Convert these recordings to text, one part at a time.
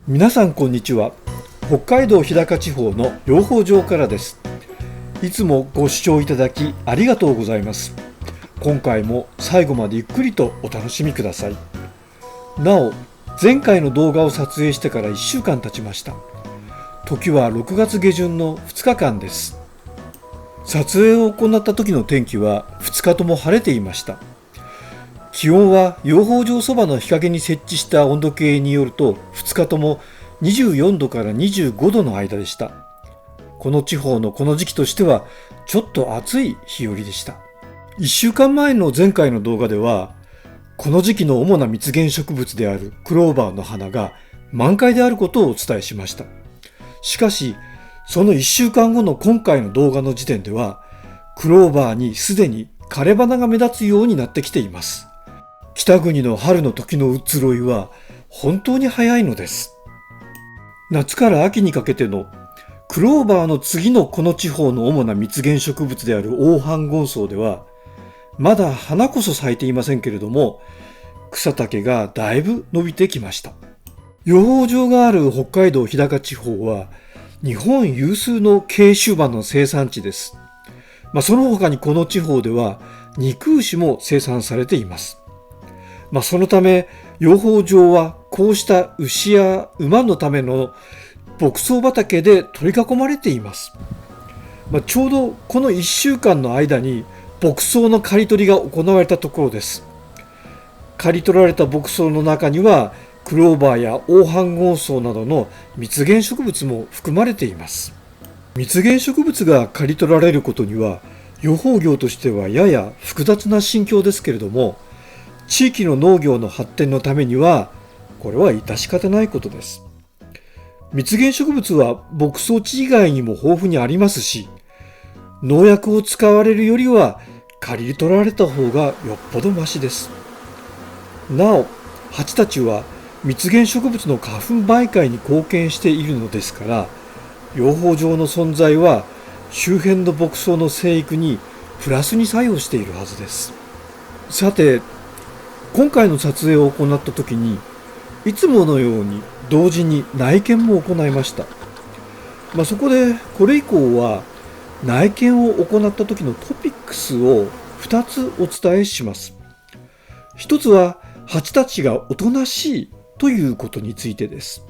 皆さんこんにちは。北海道日高地方の養蜂場からです。いつもご視聴いただきありがとうございます。今回も最後までゆっくりとお楽しみください。なお、前回の動画を撮影してから1週間経ちました。時は6月下旬の2日間です。撮影を行った時の天気は2日とも晴れていました。気温は養蜂場そばの日陰に設置した温度計によると2日とも24度から25度の間でした。この地方のこの時期としてはちょっと暑い日和でした。1週間前の前回の動画では、この時期の主な蜜源植物であるクローバーの花が満開であることをお伝えしました。しかし、その1週間後の今回の動画の時点では、クローバーにすでに枯れ花が目立つようになってきています。北国の春の時の移ろいは本当に早いのです。夏から秋にかけてのクローバーの次のこの地方の主な蜜源植物であるオオハンゴンソウでは、まだ花こそ咲いていませんけれども、草丈がだいぶ伸びてきました。養蜂場がある北海道日高地方は日本有数の慶州馬の生産地です。その他にこの地方では肉牛も生産されています。そのため養蜂場はこうした牛や馬のための牧草畑で取り囲まれています。ちょうどこの1週間の間に牧草の刈り取りが行われたところです。刈り取られた牧草の中にはクローバーやオオハンゴンソウなどの蜜源植物も含まれています。蜜源植物が刈り取られることには養蜂業としてはやや複雑な心境ですけれども、地域の農業の発展のためにはこれは致し方ないことです。蜜源植物は牧草地以外にも豊富にありますし、農薬を使われるよりは刈り取られた方がよっぽどマシです。なお、蜂たちは蜜源植物の花粉媒介に貢献しているのですから、養蜂場の存在は周辺の牧草の生育にプラスに作用しているはずです。さて、今回の撮影を行った時にいつものように同時に内見も行いました。そこでこれ以降は内見を行った時のトピックスを2つお伝えします。一つは蜂たちがおとなしいということについてです。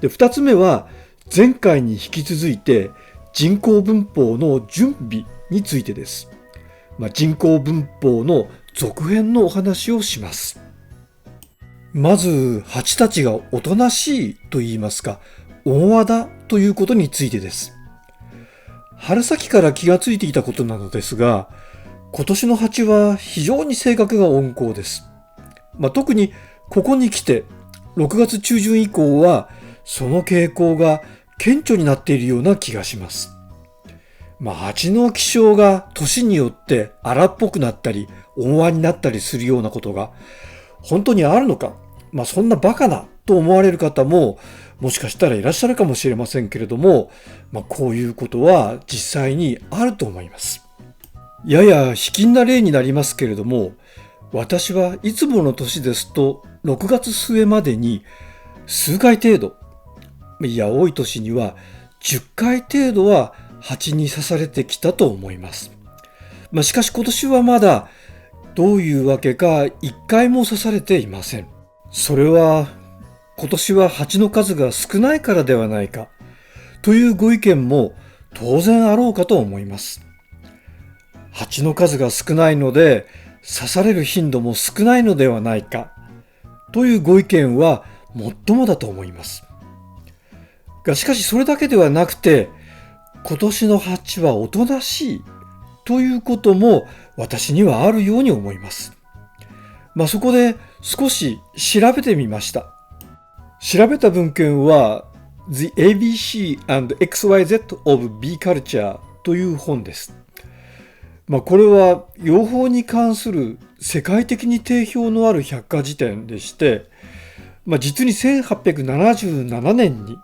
で、2つ目は前回に引き続いて人工分蜂の準備についてです。人工分蜂の続編のお話をします。まず、蜂たちがおとなしいと言いますか、温和だということについてです。春先から気がついていたことなのですが、今年の蜂は非常に性格が温厚です。特にここに来て、6月中旬以降は、その傾向が顕著になっているような気がします。蜂の気性が年によって荒っぽくなったり温和になったりするようなことが本当にあるのか、そんなバカなと思われる方ももしかしたらいらっしゃるかもしれませんけれども、こういうことは実際にあると思います。やや卑近な例になりますけれども、私はいつもの年ですと6月末までに数回程度、いや多い年には10回程度は蜂に刺されてきたと思います。しかし今年はまだどういうわけか1回も刺されていません。それは今年は蜂の数が少ないからではないかというご意見も当然あろうかと思います。蜂の数が少ないので刺される頻度も少ないのではないかというご意見はもっともだと思います。しかしそれだけではなくて、今年の蜂はおとなしいということも私にはあるように思います。そこで少し調べてみました。調べた文献は The ABC and XYZ of Bee Culture という本です。これは養蜂に関する世界的に定評のある百科事典でして、実に1877年に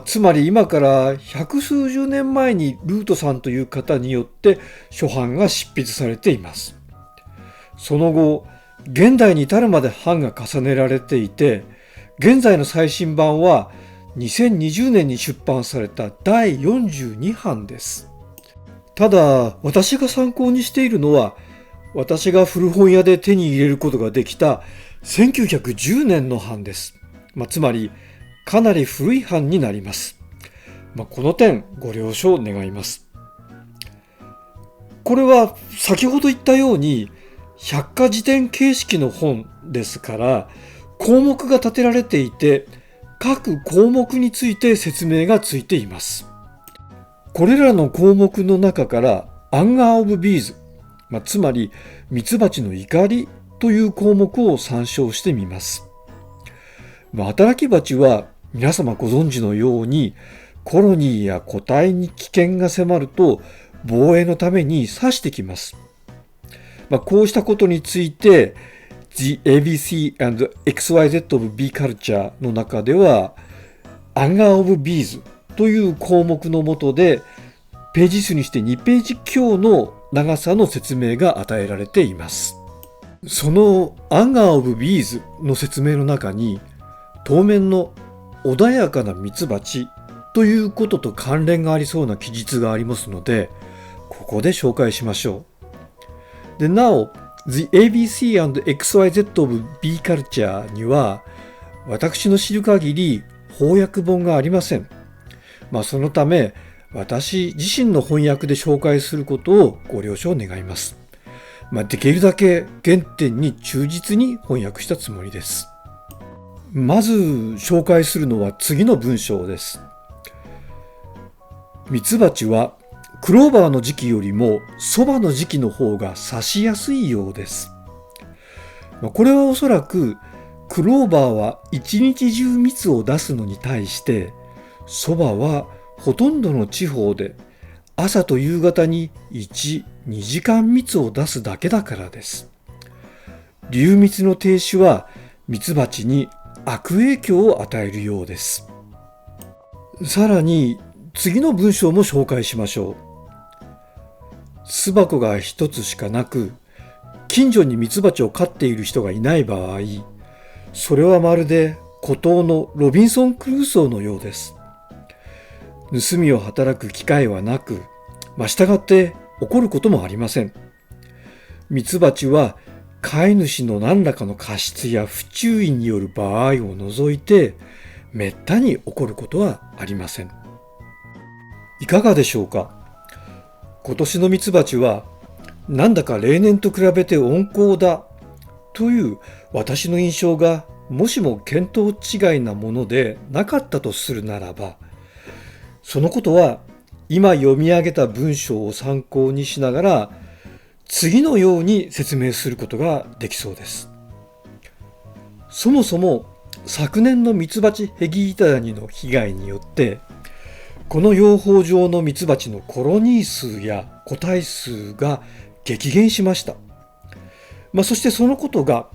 つまり今から百数十年前にルートさんという方によって初版が執筆されています。その後、現代に至るまで版が重ねられていて、現在の最新版は2020年に出版された第42版です。ただ、私が参考にしているのは、私が古本屋で手に入れることができた1910年の版です。つまり、かなり古い版になります。この点、ご了承願います。これは先ほど言ったように、百科事典形式の本ですから、項目が立てられていて、各項目について説明がついています。これらの項目の中から、アンガー・オブ・ビーズ、つまりミツバチの怒りという項目を参照してみます。働きバチは皆様ご存知のように、コロニーや個体に危険が迫ると防衛のために刺してきます。こうしたことについて The ABC and XYZ of Bee Culture の中では Anger of Bees という項目の下でページ数にして2ページ強の長さの説明が与えられています。その Anger of Bees の説明の中に当面の穏やかなミツバチということと関連がありそうな記述がありますので、ここで紹介しましょう。で、なお、The ABC and XYZ of Bee Culture には、私の知る限り翻訳本がありません。そのため、私自身の翻訳で紹介することをご了承願います。できるだけ原点に忠実に翻訳したつもりです。まず紹介するのは次の文章です。ミツバチはクローバーの時期よりもソバの時期の方が刺しやすいようです。これはおそらくクローバーは一日中蜜を出すのに対してソバはほとんどの地方で朝と夕方に1、2時間蜜を出すだけだからです。流蜜の停止はミツバチに悪影響を与えるようです。さらに次の文章も紹介しましょう。巣箱が一つしかなく、近所にミツバチを飼っている人がいない場合、それはまるで孤島のロビンソン・クルーソーのようです。盗みを働く機会はなく、従って起こることもありません。ミツバチは飼い主の何らかの過失や不注意による場合を除いて、めったに起こることはありません。いかがでしょうか。今年のミツバチはなんだか例年と比べて温厚だという私の印象がもしも見当違いなものでなかったとするならば、そのことは今読み上げた文章を参考にしながら次のように説明することができそうです。そもそも昨年のミツバチヘギイタダニの被害によってこの養蜂場のミツバチのコロニー数や個体数が激減しました。そしてそのことが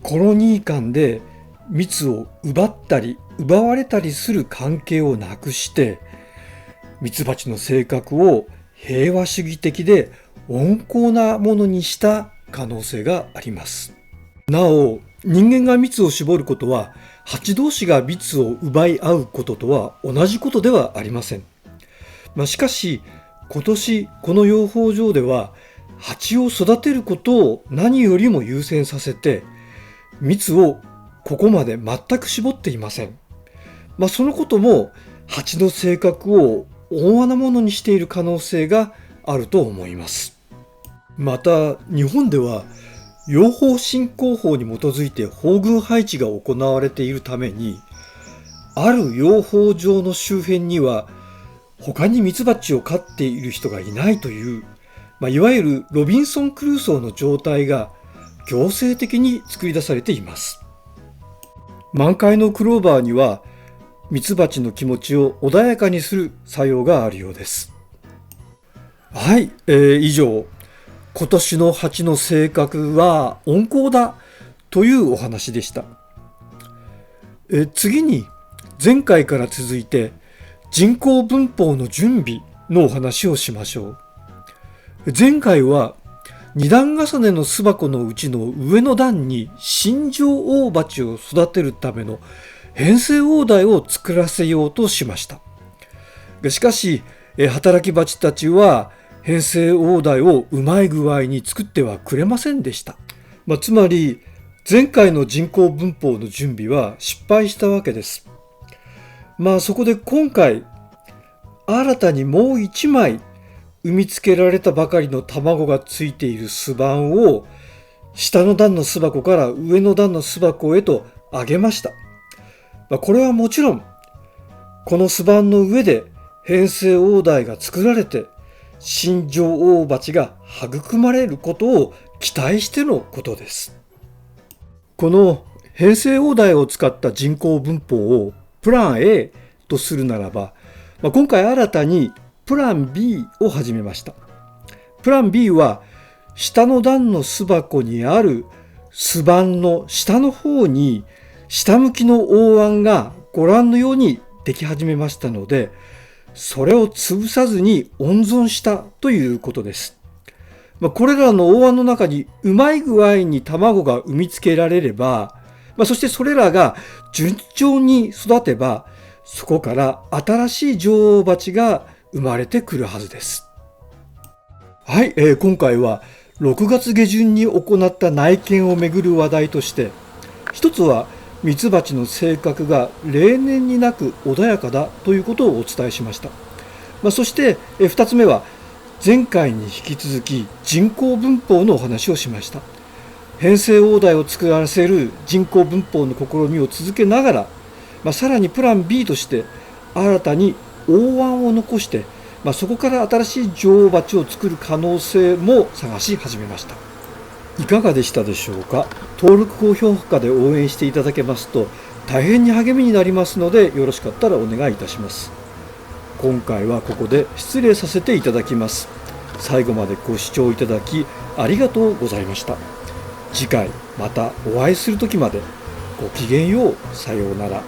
コロニー間で蜜を奪ったり奪われたりする関係をなくしてミツバチの性格を平和主義的で温厚なものにした可能性があります。なお、人間が蜜を絞ることは蜂同士が蜜を奪い合うこととは同じことではありません。しかし今年この養蜂場では蜂を育てることを何よりも優先させて蜜をここまで全く絞っていません。そのことも蜂の性格を温和なものにしている可能性があると思います。また日本では養蜂振興法に基づいて蜂群配置が行われているために、ある養蜂場の周辺には他にミツバチを飼っている人がいないという、いわゆるロビンソン・クルーソーの状態が強制的に作り出されています。満開のクローバーにはミツバチの気持ちを穏やかにする作用があるようです。はい、以上。今年の蜂の性格は温厚だというお話でした。次に前回から続いて人工分蜂の準備のお話をしましょう。前回は2段重ねの巣箱のうちの上の段に新女王蜂を育てるための編成大台を作らせようとしました。しかし働き蜂たちは編成大台をうまい具合に作ってはくれませんでした。つまり前回の人工分蜂の準備は失敗したわけです。そこで今回新たにもう一枚産みつけられたばかりの卵がついている巣板を下の段の巣箱から上の段の巣箱へと上げました。これはもちろんこの巣板の上で編成大台が作られて新女王蜂が育まれることを期待してのことです。この編成大台を使った人工分蜂をプラン A とするならば、今回新たにプラン B を始めました。プラン B は下の段の巣箱にある巣板の下の方に下向きの黄椀がご覧のようにでき始めましたので、それを潰さずに温存したということです。これらの黄椀の中にうまい具合に卵が産みつけられれば、そしてそれらが順調に育てば、そこから新しい女王蜂が生まれてくるはずです。はい、今回は6月下旬に行った内見をめぐる話題として、一つはミツバチの性格が例年になく穏やかだということをお伝えしました。そして2つ目は前回に引き続き人工分蜂のお話をしました。編成大台を作らせる人工分蜂の試みを続けながら、さらにプラン B として新たに黄椀を残して、そこから新しい女王蜂を作る可能性も探し始めました。いかがでしたでしょうか。登録高評価で応援していただけますと大変に励みになりますので、よろしかったらお願いいたします。今回はここで失礼させていただきます。最後までご視聴いただきありがとうございました。次回またお会いする時までごきげんよう。さようなら。